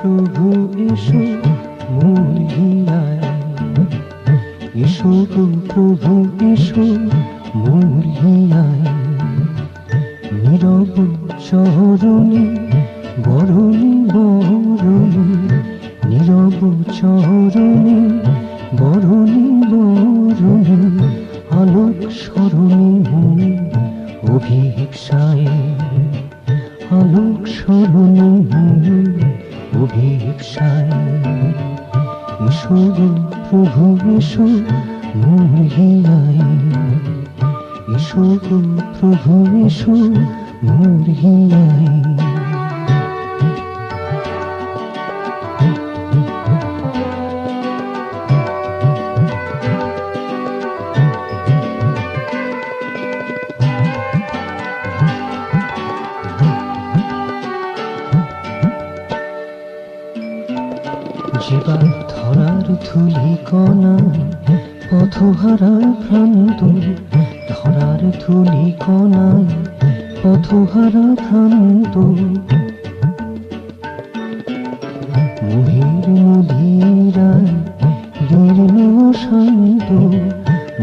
প্রভু এসো মোর হিয়ায়, এসো গো প্রভু এসো মোর হিয়ায়। নীরব চরণে বরণে বরণে, নীরব চরণে বরণে বরণে, আলোক স্মরণে অভিপ্সায়, আলোক স্মরণে অভিপ্সায়। এসো গো প্রভু এসো মোর হিয়ায়, এসো গো প্রভু এসো মোর হিয়ায়। জীবাত ধরার ধুলি কণা পথহারা ভ্রান্ত, ধরার ধুলি কণা পথহারা ভ্রান্ত। মোহের মদিরায় দীর্ণ শান্ত,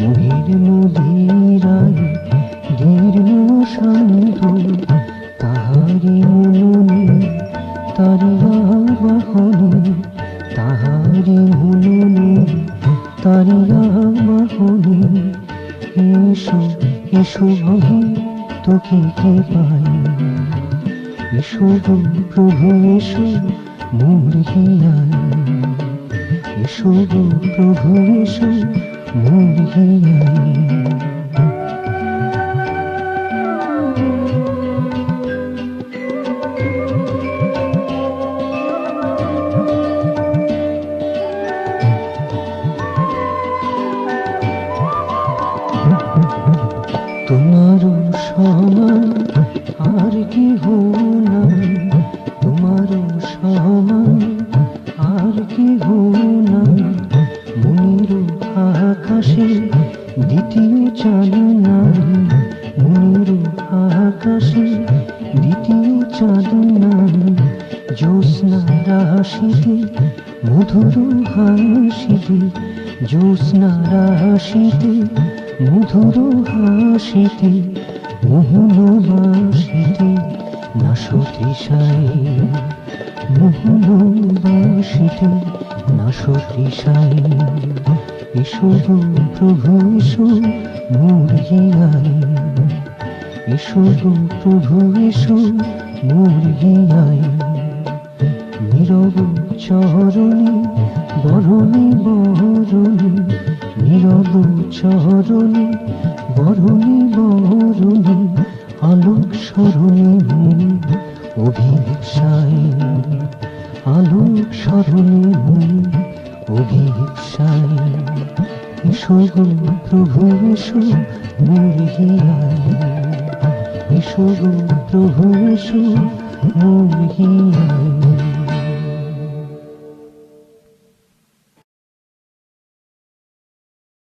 মোহের মদিরায় দীর্ণ শান্ত। তাহারি মননে তারি আবাহনে, তাহারি মননে তারি আবাহনে। এসো এসো ভবে তোকে কে পাই, এসো গো প্রভু এসো মোর হিয়ায়, এসো গো প্রভু এসো মোর হিয়ায়। তোমারও সমান আর কেহ নাই, তোমারও সমান আর কেহ নাই। মনের আকাশে দ্বিতীয় চাঁদ নাই, মনের আকাশে দ্বিতীয় চাঁদ নাই। জ্যোৎস্না রাশিতে মধুর হাসিতে, জ্যোৎস্না রাশিতে মধুর হাসিতে, মোহন বাসিতে নাশো তৃষায়, মোহন বাসিতে নাশো তৃষায়। এসো গো প্রভু এসো মোর হিয়ায়, এসো গো প্রভু এসো মোর হিয়ায়। নীরব চরণে বরণে বরণে, নীরব চরণে বরণে বরণে, আলোক স্মরণে অভিপ্সায়, আলোক স্মরণে অভিপ্সায়। এসো গো প্রভু এসো মোর হিয়ায়, এসো গো প্রভু এসো মোর হিয়ায়।